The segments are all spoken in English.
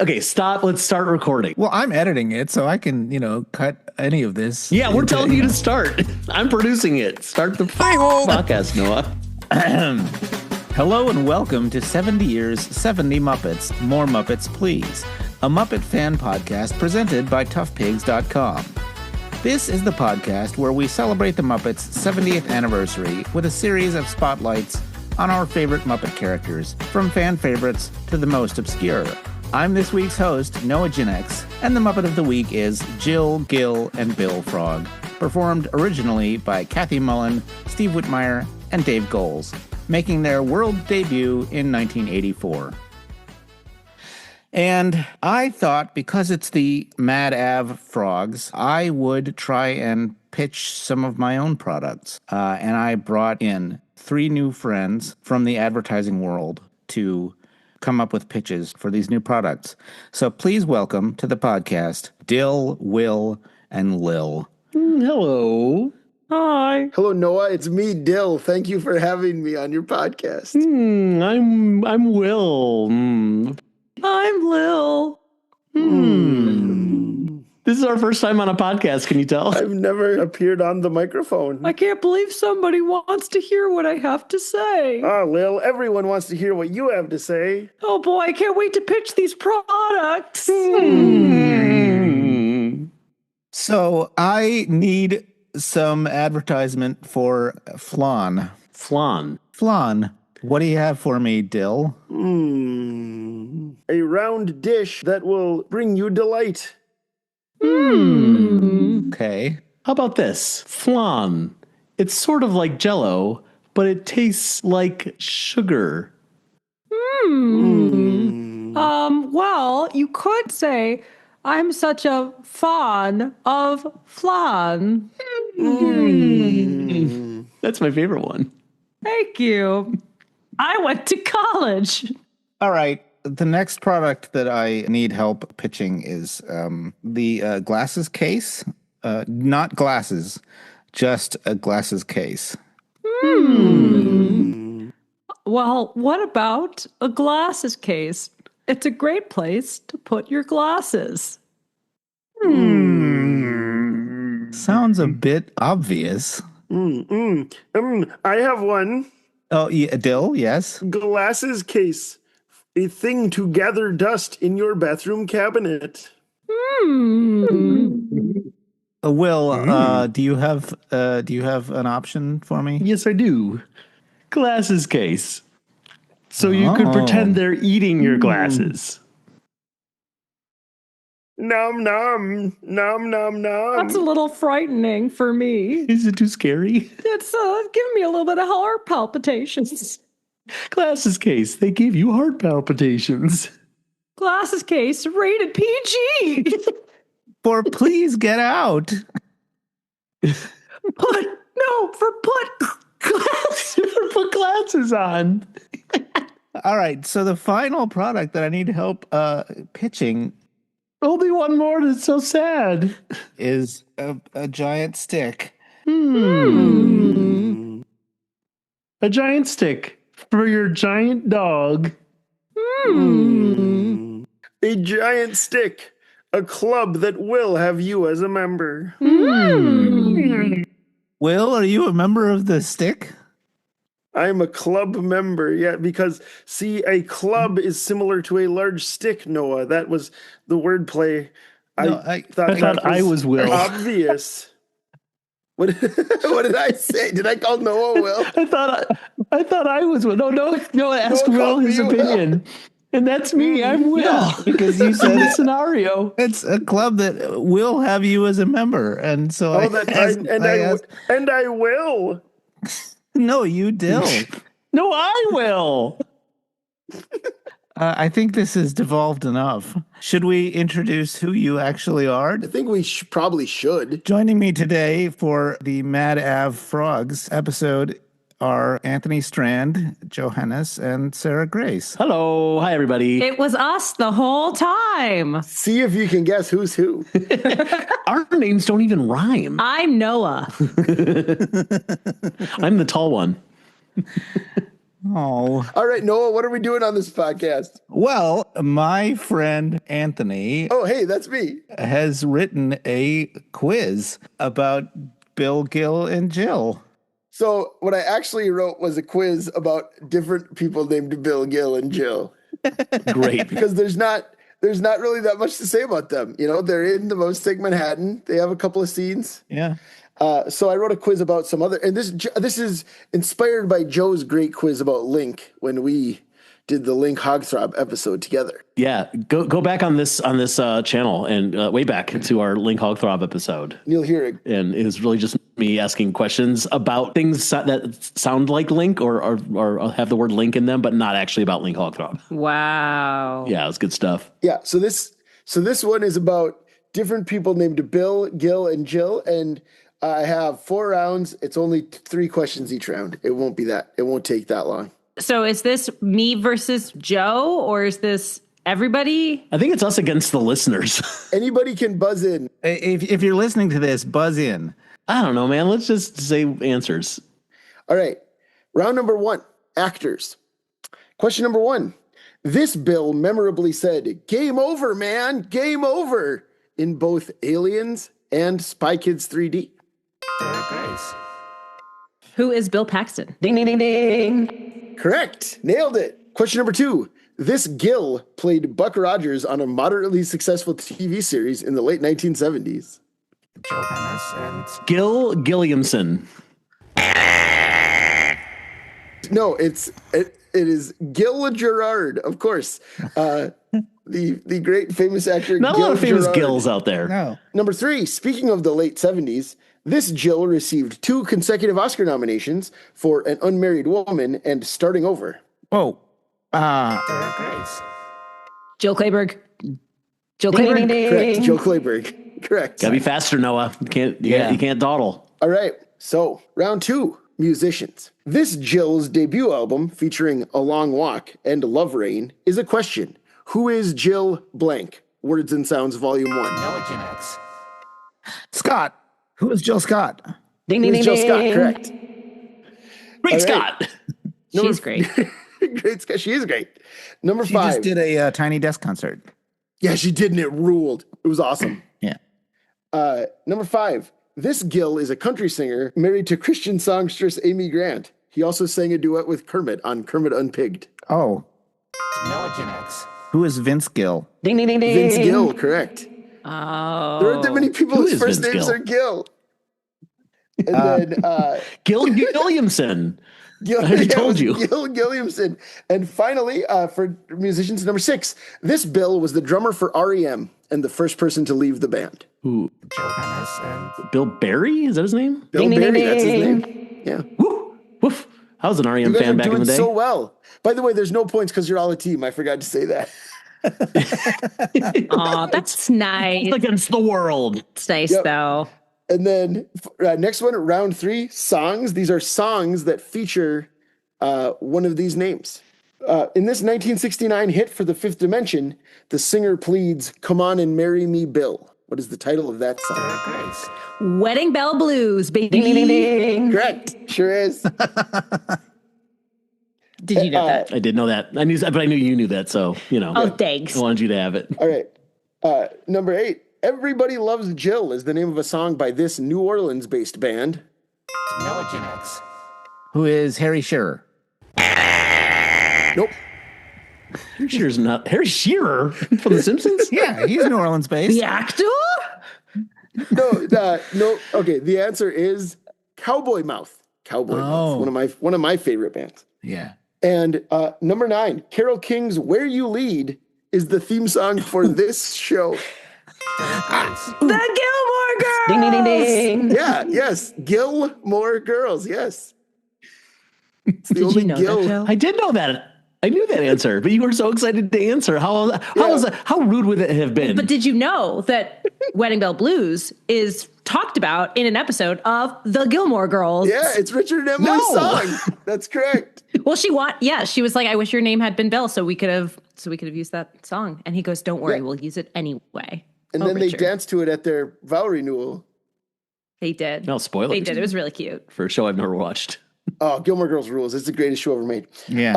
Okay, stop. Let's start recording. Well, I'm editing it, so I can, cut any of this. Yeah, we're telling you to start. I'm producing it. Start the podcast, Noah. Hello and welcome to 70 Years, 70 Muppets. More Muppets, please. A Muppet fan podcast presented by toughpigs.com. This is the podcast where we celebrate the Muppets' 70th anniversary with a series of spotlights on our favorite Muppet characters, from fan favorites to the most obscure. I'm this week's host, Noah Ginex, and the Muppet of the Week is Jill, Gil, and Bill Frog, performed originally by Kathy Mullen, Steve Whitmire, and Dave Goelz, making their world debut in 1984. And I thought, because it's the Mad Av Frogs, I would try and pitch some of my own products. And I brought in 3 new friends from the advertising world to come up with pitches for these new products. So please welcome to the podcast, Dill, Will, and Lil. Hello. Hi. Hello, Noah. It's me, Dill. Thank you for having me on your podcast. I'm Will. I'm Lil. This is our first time on a podcast, can you tell? I've never appeared on the microphone. I can't believe somebody wants to hear what I have to say. Ah, Lil, everyone wants to hear what you have to say. Oh boy, I can't wait to pitch these products. So I need some advertisement for flan. Flan. Flan. What do you have for me, Dill? A round dish that will bring you delight. Okay. How about this? Flan. It's sort of like Jell-O, but it tastes like sugar. Well, you could say I'm such a fan of flan. That's my favorite one. Thank you. I went to college. All right. The next product that I need help pitching is the glasses case. Not glasses, just a glasses case. Well, what about a glasses case? It's a great place to put your glasses. Sounds a bit obvious. I have one. Oh, yeah, Dill, yes. Glasses case. A thing to gather dust in your bathroom cabinet. Will, do you have an option for me? Yes, I do. Glasses case. So you could pretend they're eating your glasses. Nom nom, nom nom nom. That's a little frightening for me. Is it too scary? It's giving me a little bit of heart palpitations. Glasses case. They give you heart palpitations. Glasses case rated PG. For please get out. Put glasses on. All right. So the final product that I need help pitching. Only one more. That's so sad. Is a giant stick. A giant stick for your giant dog. A giant stick. A club that will have you as a member. Will, are you a member of the stick? I'm a club member, yeah, because, see, a club is similar to a large stick, Noah. That was the wordplay. I thought I was Will. Obvious. What did I say? Did I call Noah Will? I thought I was Will. No, asked Will his opinion. And that's me. I'm Will. Yeah, because you said the scenario. It's a club that will have you as a member, and so I will. No, you Dill. No, I will. I think this has devolved enough. Should we introduce who you actually are? I think we probably should. Joining me today for the Mad Av Frogs episode are Anthony Strand, Johannes, and Sarah Grace. Hello. Hi, everybody. It was us the whole time. See if you can guess who's who. Our names don't even rhyme. I'm Noah. I'm the tall one. Oh. All right, Noah, what are we doing on this podcast? Well, my friend Anthony Oh, hey, that's me. has written a quiz about Bill, Gil, and Jill. So what I actually wrote was a quiz about different people named Bill, Gil, and Jill. Great. Because there's not really that much to say about them. You know, they're in the Most Take Manhattan. They have a couple of scenes. Yeah. So I wrote a quiz about some other, and this is inspired by Joe's great quiz about Link when we did the Link Hogthrob episode together. Yeah, go back on this channel and way back to our Link Hogthrob episode. Neil Heurig. And it was really just me asking questions about things that sound like Link or have the word Link in them, but not actually about Link Hogthrob. Wow. Yeah, it was good stuff. Yeah. So this one is about different people named Bill, Gil, and Jill, and I have 4 rounds. It's only 3 questions each round. It won't take that long. So is this me versus Joe, or is this everybody? I think it's us against the listeners. Anybody can buzz in. If you're listening to this, buzz in. I don't know, man. Let's just say answers. All right. Round number 1, actors. Question number 1. This Bill memorably said, "Game over, man. Game over," in both Aliens and Spy Kids 3D. Who is Bill Paxton? Ding, ding, ding, ding. Correct. Nailed it. Question number 2. This Gil played Buck Rogers on a moderately successful TV series in the late 1970s. Gil Gilliamson. No, it is Gil Gerard, of course. The great famous actor. Not Gil a lot of famous Gerard. Gils out there. No. Number 3, speaking of the late 70s, this Jill received 2 consecutive Oscar nominations for An Unmarried Woman and Starting Over. Oh. Jill Clayburgh. Jill Correct. Clayburgh. Joe Clayburgh. Correct. Gotta be faster, Noah. You can't dawdle. All right. So, round 2, musicians. This Jill's debut album featuring A Long Walk and Love Rain is a question. Who is Jill blank? Words and Sounds Volume 1. Scott. Who is Jill Scott? Ding, Who ding, is ding, Jill Scott? ding. Correct. Great All Scott. She's great. Great Scott. She is great. Number She 5. just did a Tiny Desk concert. Yeah, she did, and it ruled. It was awesome. Yeah. Number 5. This Gil is a country singer married to Christian songstress Amy Grant. He also sang a duet with Kermit on Kermit Unpigged. Oh. Who is Vince Gill? Ding, ding, ding, ding. Vince Gill, correct. Oh. There aren't that many people Who whose is first Vince names Gill? are Gil. And then Gil Gilliamson. Gil, I already yeah, it told was you. Gil Gilliamson. And finally, for musicians, number 6, this Bill was the drummer for REM and the first person to leave the band. Ooh. Bill Berry? Is that his name? Bill Ding, ding, Berry, ding, that's his ding. name. Yeah. Woo, woof. I was an You REM guys fan are back in doing the day. so well. By the way, there's no points because you're all a team. I forgot to say that. Aw, that's nice. Against the world. It's nice, Yep. though. And then next one, round 3, songs. These are songs that feature one of these names. In this 1969 hit for the Fifth Dimension, the singer pleads, "Come on and marry me, Bill." What is the title of that song? Wedding Bell Blues, baby. Ding, ding, ding. Correct. Sure is. Did you know that? I did know that. I knew, but I knew you knew that. So, Oh, thanks. I wanted you to have it. All right. Number 8, Everybody Loves Jill is the name of a song by this New Orleans-based band. Who is Harry Shearer? Nope. Harry Shearer's not Harry Shearer from The Simpsons. Yeah, he's New Orleans based. The actor? No. Okay, the answer is Cowboy Mouth. Cowboy Mouth. One of my favorite bands. Yeah. And number 9, Carole King's "Where You Lead" is the theme song for this show. The Gilmore Girls. Ding, ding, ding, ding. Yeah, yes. Gilmore Girls, yes. It's the Did only you know Gil. that, Joe? I did know that. I knew that answer, but you were so excited to answer. How rude would it have been? But did you know that Wedding Bell Blues is talked about in an episode of The Gilmore Girls? Yeah, it's Richard and Emily's song. That's correct. Well, she was like, "I wish your name had been Bill, so we could have used that song." And he goes, "Don't worry, Yeah. we'll use it anyway." And then they danced to it at their vow renewal. They did. No spoilers. They did. It was really cute. For a show I've never watched. Oh, Gilmore Girls rules. It's the greatest show ever made. Yeah.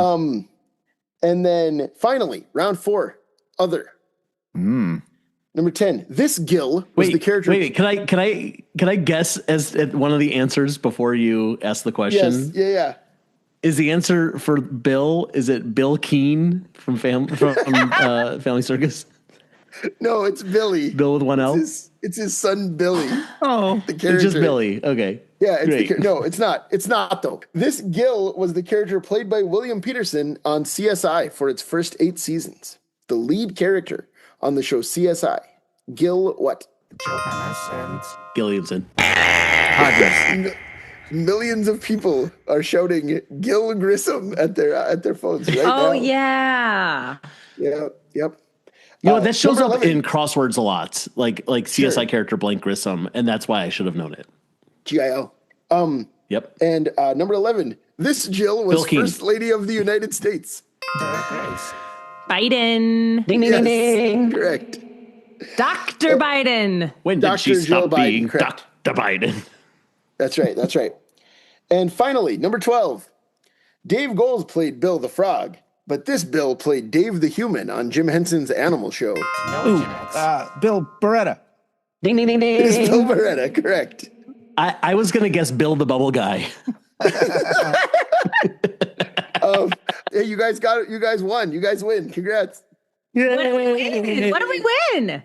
And then finally, round 4, other. Number 10. This Gil was the character. Wait, can I guess as at one of the answers before you ask the question? Yes. Yeah. Is the answer for Bill? Is it Bill Keane from Family Circus? No, it's Billy. Bill with one L. It's his son Billy. Oh, The character. It's just Billy. Okay. Yeah, Great. no, it's not. It's not though. This Gil was the character played by William Peterson on CSI for its first 8 seasons. The lead character on the show CSI. Gil what? Gilliamson. Hodges. Millions of people are shouting Gil Grissom at their phones right now. Oh, yeah. Yeah. Yep. You know, that shows number up 11. in crosswords a lot, like CSI Sure. character Blank Grissom, and that's why I should have known it. GIL. Yep. And number 11. This Jill was Bill Keane. First Lady of the United States. Biden. Ding, ding, Yes, ding, ding. correct. Dr. Biden. When did Dr. she Jill stop Biden, being correct. Dr. Biden? That's right. And finally, number 12. Dave Goles played Bill the Frog, but this Bill played Dave the Human on Jim Henson's Animal Show. Bill Beretta. Ding, ding, ding, It is ding. Bill Beretta, correct. I was going to guess Bill the Bubble Guy. Hey, you guys got it. You guys won. You guys win. Congrats. What do we win? What do we win?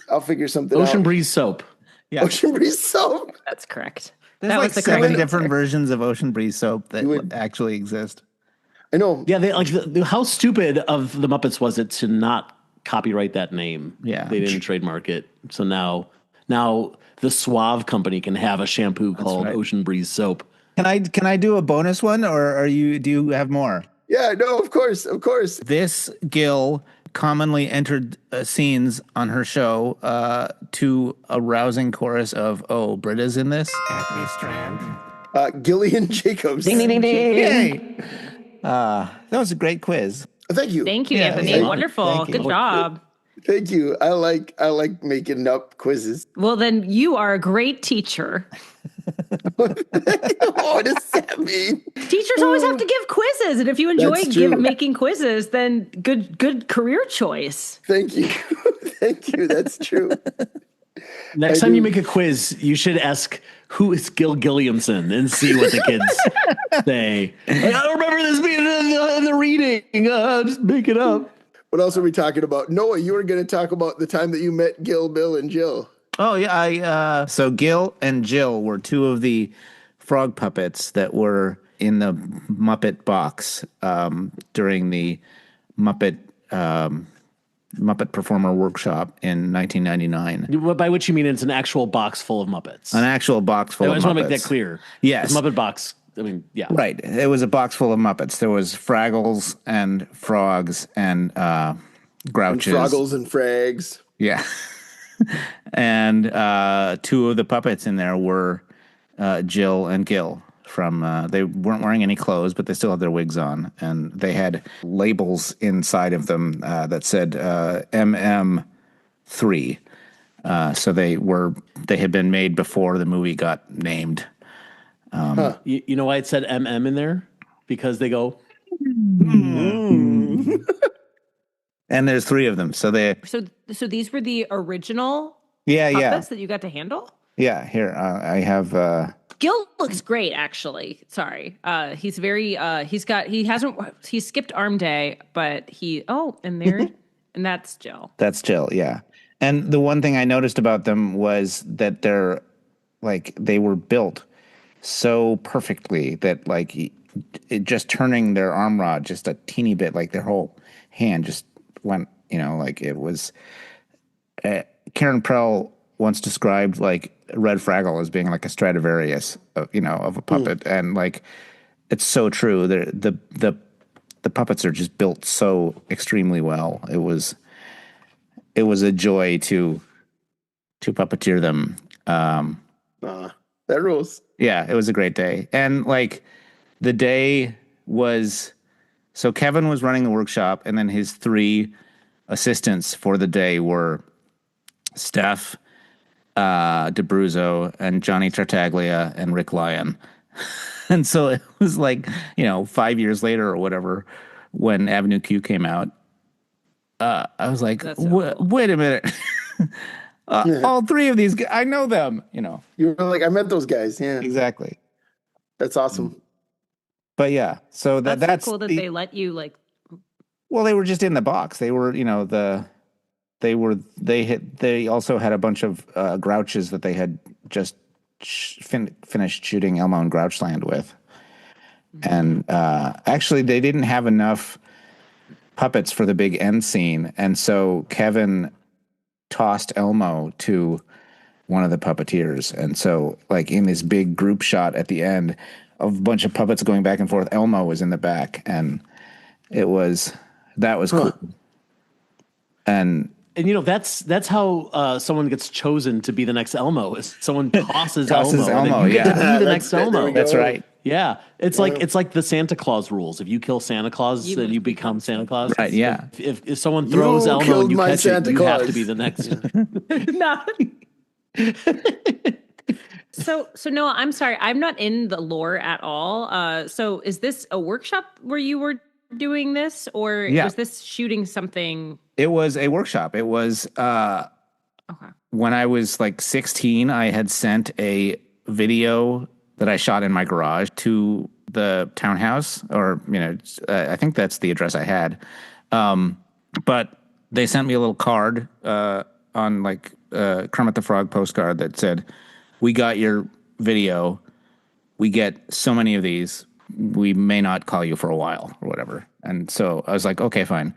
I'll figure something Ocean out. Breeze Soap. Yeah. Ocean Breeze Soap. That's correct. There's That like was the 7 correct different answer. versions of Ocean Breeze soap that would- actually exist. I know. Yeah, they like how stupid of the Muppets was it to not copyright that name? Yeah. They didn't trademark it. So now the Suave company can have a shampoo called right. Ocean Breeze Soap. Can I do a bonus one, or do you have more? Yeah, no, of course. This Gil commonly entered scenes on her show to a rousing chorus of "Oh, Britta's in this." Gillian Jacobs. Ding, ding, ding, ding. Yay! That was a great quiz. Thank you. Thank you, Yeah, Anthony. thank you. Wonderful. Thank you. Good job. Thank you. I like making up quizzes. Well, then you are a great teacher. What does that mean? Teachers always have to give quizzes, and if you enjoy That's true. making quizzes, then good career choice. Thank you. Thank you. That's true. Next I time you do. make a quiz, you should ask who is Gil Gilliamson and see what the kids say. Like, I don't remember this being in the reading. Just make it up. What else are we talking about? Noah, you were going to talk about the time that you met Gil, Bill, and Jill. Oh yeah, so Gil and Jill were 2 of the frog puppets that were in the Muppet box during the Muppet Performer Workshop in 1999. By which you mean it's an actual box full of Muppets. An actual box full I of just Muppets. want to make that clear. Yes. The Muppet box. I mean, yeah. Right. It was a box full of Muppets. There was Fraggles and Frogs and Grouches. Froggles and Frags. Yeah. And 2 of the puppets in there were Jill and Gil from they weren't wearing any clothes, but they still had their wigs on, and they had labels inside of them that said MM3. So they had been made before the movie got named. You know why it said MM in there? Because they go, And there's 3 of them. So So these were the original yeah. puppets that you got to handle? Yeah, here I have. Gil looks great, actually. Sorry. He's very, he skipped arm day, but and that's Jill. That's Jill, yeah. And the one thing I noticed about them was that they were built so perfectly that just turning their arm rod just a teeny bit, like their whole hand just went, it was. Karen Prell once described Red Fraggle as being like a Stradivarius, of a puppet, and it's so true. The puppets are just built so extremely well. It was a joy to puppeteer them. That rules. Yeah, it was a great day, and the day was. So Kevin was running the workshop, and then his 3 assistants for the day were Steph, DeBruzzo, and Johnny Tartaglia and Rick Lyon. And so it was like, 5 years later or whatever, when Avenue Q came out, I was like, That's so cool. wait a minute. All three of these guys, I know them, You were like, I met those guys. Yeah, exactly. that's awesome. But yeah, so That's so that's cool that they let you like. well, they were just in the box. They were, they also had a bunch of Grouches that they had just finished shooting Elmo and Grouchland with. And actually, they didn't have enough puppets for the big end scene. And so Kevin tossed Elmo to one of the puppeteers. And so, like, in this big group shot at the end of a bunch of puppets going back and forth, Elmo was in the back. And that was cool. And that's how someone gets chosen to be the next Elmo. Is someone tosses Tosses Elmo, and Elmo, then you get yeah. to be the That's next it, there Elmo. we go. that's right. Yeah, it's like the Santa Claus rules. If you kill Santa Claus, then you become Santa Claus. Right, yeah. If someone throws You Elmo killed and you my catch Santa it, you have Claus. to be the next. No. So Noah, I'm sorry, I'm not in the lore at all. So is this a workshop where you were doing this, or Yeah. was this shooting something? It was a workshop. It was Okay. when I was like 16, I had sent a video that I shot in my garage to the townhouse, or, I think that's the address I had. But they sent me a little card on like Kermit the Frog postcard that said, "We got your video. We get so many of these. We may not call you for a while," or whatever. And so I was like, okay, fine.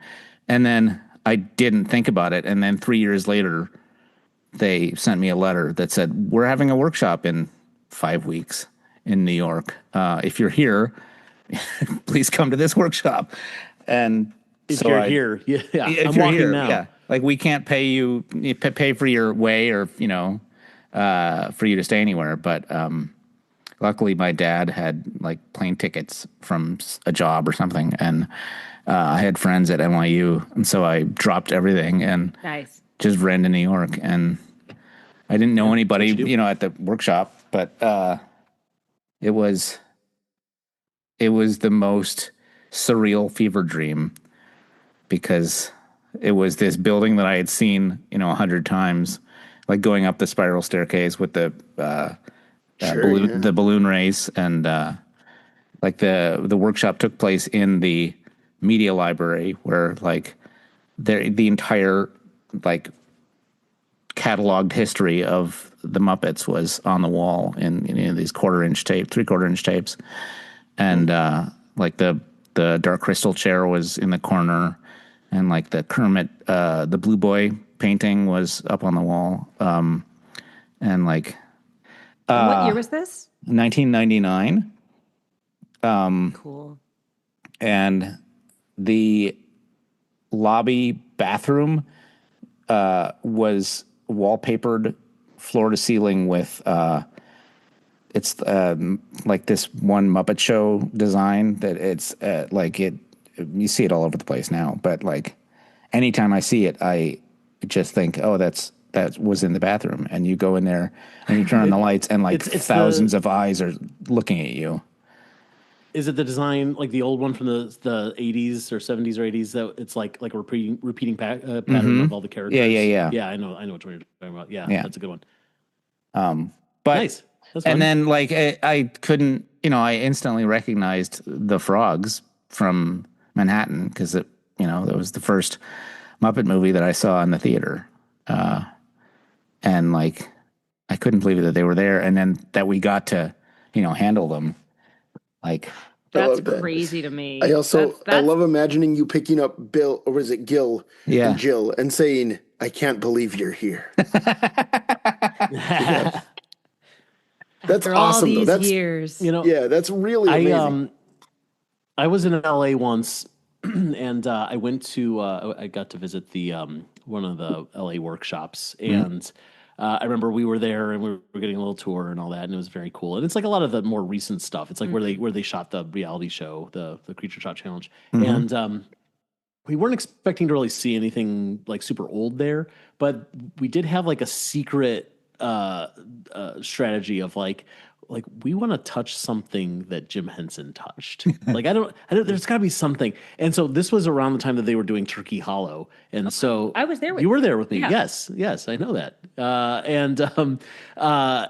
And then I didn't think about it. And then 3 years later, they sent me a letter that said, "We're having a workshop in 5 weeks in New York. If you're here, please come to this workshop." And If so you're here, yeah, if I'm you're walking here, now. yeah, like we can't pay you pay for your way, or for you to stay anywhere. But luckily, my dad had like plane tickets from a job or something, and I had friends at NYU, and so I dropped everything and Nice. just ran to New York. And I didn't know anybody, what you do. at the workshop, but it was the most surreal fever dream, because it was this building that I had seen, 100 times, like going up the spiral staircase with the balloon, yeah. the balloon race, and like the workshop took place in the media library, where like the entire like cataloged history of the Muppets was on the wall in these 3/4 inch tapes, and like the Dark Crystal chair was in the corner, and like the Kermit, the Blue Boy painting was up on the wall, and like And what year was this? 1999, Cool. and the lobby bathroom was wallpapered floor to ceiling with it's like this one Muppet Show design that it's like it. You see it all over the place now, but like anytime I see it, I just think, oh, that was in the bathroom. And you go in there and you turn on the lights, and like it's thousands of eyes are looking at you. Is it the design like the old one from the 80s or 70s or 80s that it's like a repeating pattern of all the characters? Yeah. Yeah, I know what you're talking about. Yeah, Yeah. that's a good one. But Nice. That's fun. and then like I couldn't, I instantly recognized the frogs from Manhattan, because that was the first Muppet movie that I saw in the theater, and like I couldn't believe it that they were there, and then that we got to handle them. Like, That's love that. crazy to me. I also I That's love imagining you picking up Bill, or was it Gil, Yeah. and Jill, and saying, "I can't believe you're here." That's after all awesome, though. these That's years. yeah, that's really amazing. I was in LA once, and I went to I got to visit the one of the LA workshops, and I remember we were there and we were getting a little tour and all that, and it was very cool. And it's like a lot of the more recent stuff. It's like where they shot the reality show, the Creature Shot Challenge, and we weren't expecting to really see anything like super old there, but we did have like a secret strategy of like like we want to touch something that Jim Henson touched. Like there's got to be something. And so this was around the time that they were doing Turkey Hollow, and so I was there with you were there with me. Yeah. Yes, I know that.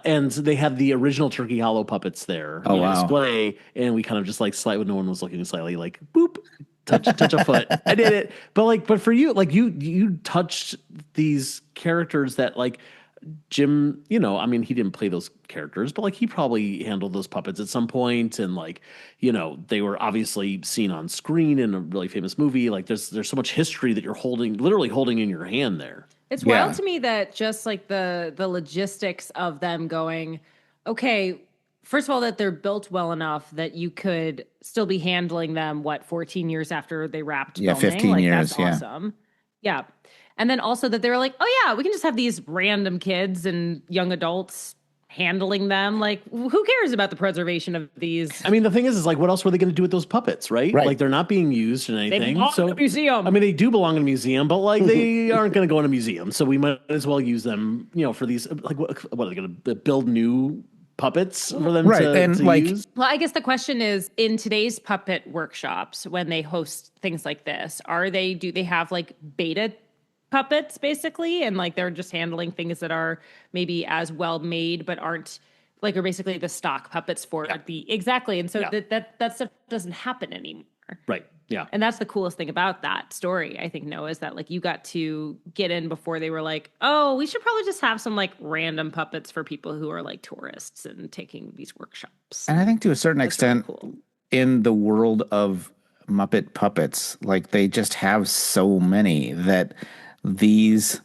And they had the original Turkey Hollow puppets there Oh, on wow. display, and we kind of just like slightly when no one was looking, slightly like boop. Touch a foot. I did it. But for you, like you touched these characters that like Jim, I mean, he didn't play those characters, but like he probably handled those puppets at some point, and like, they were obviously seen on screen in a really famous movie. Like there's so much history that you're literally holding in your hand there. It's Yeah. wild to me that just like the logistics of them going, okay, first of all, that they're built well enough that you could still be handling them, 14 years after they wrapped filming? 15 like, years, that's yeah. awesome. Yeah. And then also that they were like, oh yeah, we can just have these random kids and young adults handling them. Like, who cares about the preservation of these? I mean, the thing is like, what else were they going to do with those puppets, right? Right. Like, they're not being used in anything. belong in a museum. I mean, they do belong in a museum, but like, they aren't going to go in a museum. So we might as well use them, for these. Like, what are they going to build new puppets for them Right, to, and to like- use? Well, I guess the question is, in today's puppet workshops, when they host things like this, do they have like beta puppets basically, and like they're just handling things that are maybe as well made but aren't like, are basically the stock puppets for exactly, and so that stuff doesn't happen anymore. Right. Yeah. And that's the coolest thing about that story, I think, Noah, is that like you got to get in before they were like, oh, we should probably just have some like random puppets for people who are like tourists and taking these workshops. And I think to a certain That's really extent, cool. in the world of Muppet puppets, like they just have so many that these,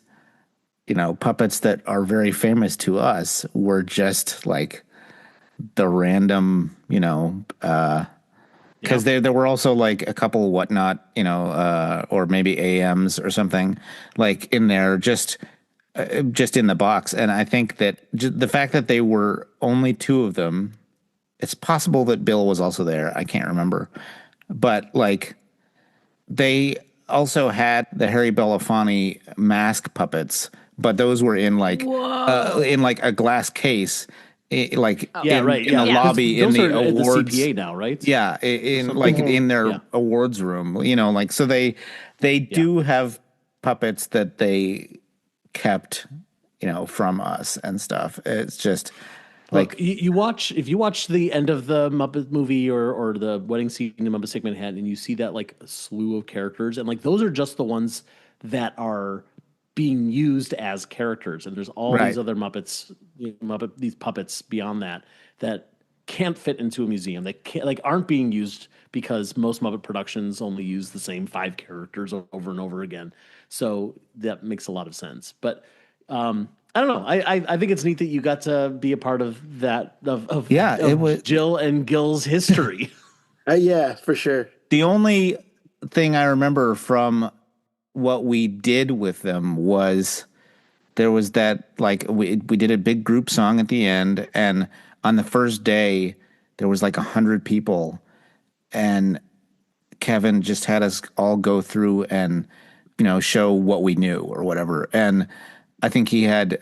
puppets that are very famous to us were just like the random, because there were also like a couple whatnot, or maybe AMs or something like in there, just in the box. And I think that the fact that they were only two of them, it's possible that Bill was also there. I can't remember, but like they also had the Harry Belafonte mask puppets, but those were in like a glass case. In the lobby in Those the are at awards. the CPA now, right? Yeah, in their awards room, like so they do have puppets that they kept, from us and stuff. It's just like Look, if you watch the end of the Muppet movie or the wedding scene in Muppet Sick Manhattan, and you see that like slew of characters, and like those are just the ones that are being used as characters, and there's all these other Muppets, these puppets beyond that can't fit into a museum. They can't, like, aren't being used because most Muppet productions only use the same 5 characters over and over again. So that makes a lot of sense. But I don't know. I think it's neat that you got to be a part of that of it was Jill and Gil's history. Yeah, for sure. the only thing I remember from what we did with them was there was that, like, we did a big group song at the end, and on the first day there was like 100 people, and Kevin just had us all go through and show what we knew or whatever. And I think he had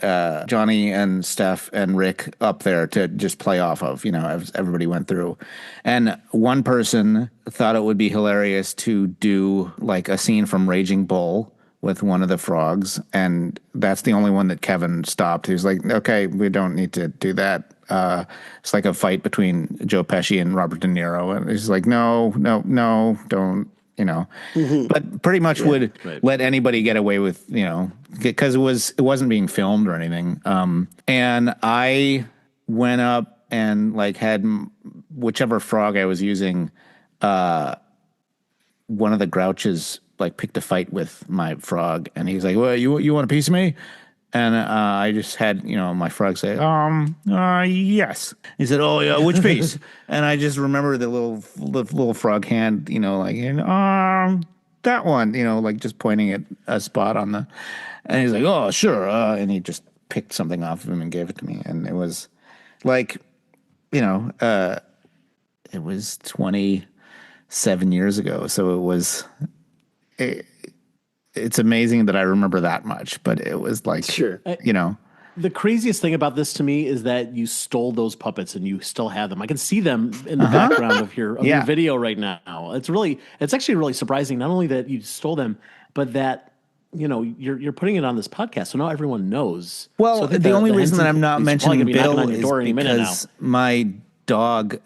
Johnny and Steph and Rick up there to just play off of, as everybody went through. And one person thought it would be hilarious to do like a scene from Raging Bull with one of the frogs. And that's the only one that Kevin stopped. He was like, okay, we don't need to do that. It's like a fight between Joe Pesci and Robert De Niro. And he's like, no, don't. But pretty much would let anybody get away with, because it wasn't being filmed or anything. And I went up and like had whichever frog I was using, one of the Grouches like picked a fight with my frog, and he's like, well, you want a piece of me? And I just had, my frog say, yes. He said, oh, yeah, which piece? And I just remember the little frog hand, like, that one, like just pointing at a spot on the, and he's like, oh, sure. And he just picked something off of him and gave it to me. And it was like, it was 27 years ago. So it was, it's amazing that I remember that much, but it was like, Sure. The craziest thing about this to me is that you stole those puppets and you still have them. I can see them in the background of your video right now. It's actually really surprising. Not only that you stole them, but that you're putting it on this podcast, so now everyone knows. Well, so the only reason that I'm not mentioning Bill is because my dog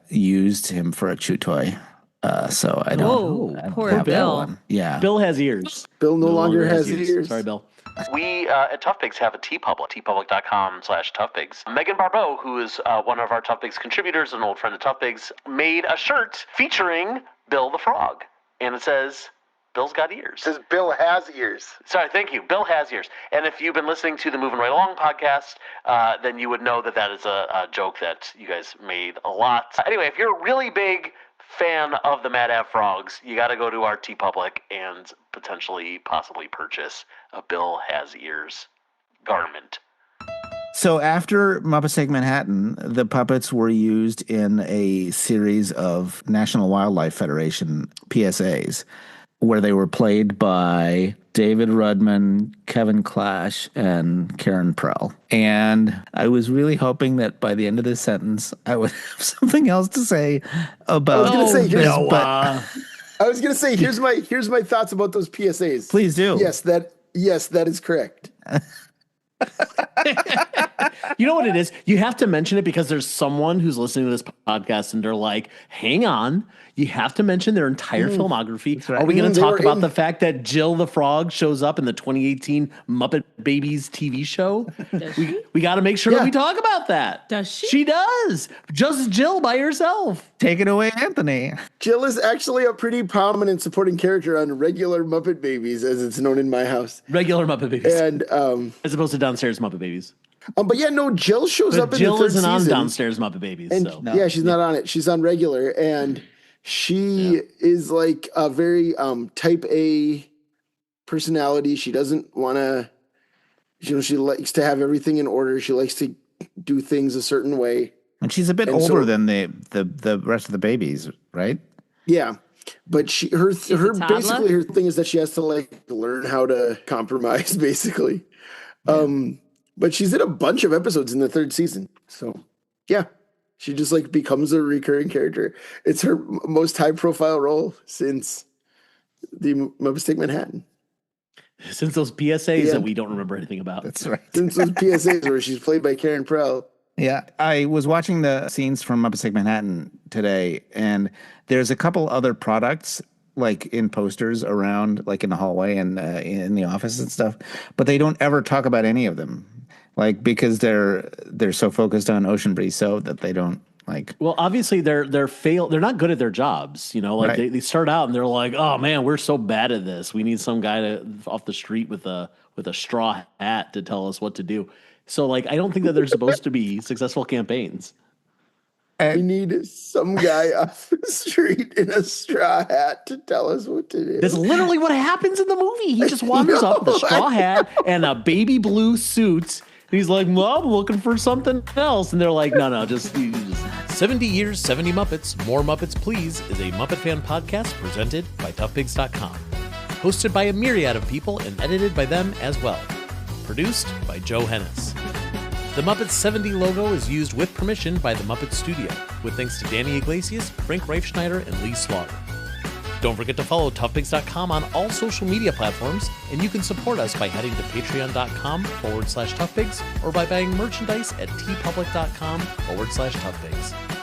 used him for a chew toy. So I don't. Poor Bill. One. Yeah, Bill has ears. Bill no longer has ears. Sorry, Bill. We at Tough Pigs have a TeePublic, tpublic.com/toughpigs. Megan Barbeau, who is one of our Tough Pigs contributors, an old friend of Tough Pigs, made a shirt featuring Bill the Frog. And it says, Bill's got ears. It says Bill has ears. Sorry, thank you. Bill has ears. And if you've been listening to the Moving Right Along podcast, then you would know that is a joke that you guys made a lot. Anyway, if you're a really big fan of the Mad Ave Frogs, you got to go to our TeePublic and possibly purchase a Bill Has Ears garment. So after Muppets Take Manhattan, the puppets were used in a series of National Wildlife Federation PSAs where they were played by David Rudman, Kevin Clash, and Karen Prell. And I was really hoping that by the end of this sentence, I would have something else to say about I was going to say, here's my thoughts about those PSAs. Please do. Yes, that is correct. You know what it is? You have to mention it because there's someone who's listening to this podcast and they're like, hang on, you have to mention their entire filmography. Right. Are we going to talk about the fact that Jill the Frog shows up in the 2018 Muppet Babies TV show? We got to make sure that we talk about that. Does she? She does. Just Jill by herself. Take it away, Anthony. Jill is actually a pretty prominent supporting character on Regular Muppet Babies, as it's known in my house. Regular Muppet Babies. And as opposed to Downstairs Muppet Babies. But yeah, no, Jill shows up in Jill the third season. Jill isn't on Downstairs Muppet Babies. And so. Yeah, she's not on it. She's on Regular. And she is like a very type A personality. She doesn't want to, she likes to have everything in order. She likes to do things a certain way. And she's a bit older than the rest of the babies, right? Yeah. But her basically her thing is that she has to like learn how to compromise, basically. Yeah. But she's in a bunch of episodes in the third season. So yeah, she just like becomes a recurring character. It's her most high profile role since the Muppets Take Manhattan. Since those PSAs that we don't remember anything about. That's right. Since those PSAs where she's played by Karen Prell. Yeah, I was watching the scenes from Muppets Take Manhattan today, and there's a couple other products like in posters around, like in the hallway and in the office and stuff, but they don't ever talk about any of them, like because they're so focused on Ocean Breeze so that they don't like. Well, obviously they're not good at their jobs, like they start out and they're like, oh man, we're so bad at this. We need some guy off the street with a straw hat to tell us what to do. So, like, I don't think that they're supposed to be successful campaigns. We need some guy off the street in a straw hat to tell us what to do. That's literally what happens in the movie. He just wanders up with a straw hat and a baby blue suit. And he's like, Mom, I'm looking for something else. And they're like, no, just 70 Years, 70 Muppets, More Muppets Please is a Muppet fan podcast presented by toughpigs.com. Hosted by a myriad of people and edited by them as well. Produced by Joe Hennis. The Muppets 70 logo is used with permission by the Muppet Studio, with thanks to Danny Iglesias, Frank Reifschneider, and Lee Slaughter. Don't forget to follow toughpigs.com on all social media platforms, and you can support us by heading to patreon.com/toughpigs or by buying merchandise at tpublic.com/toughpigs.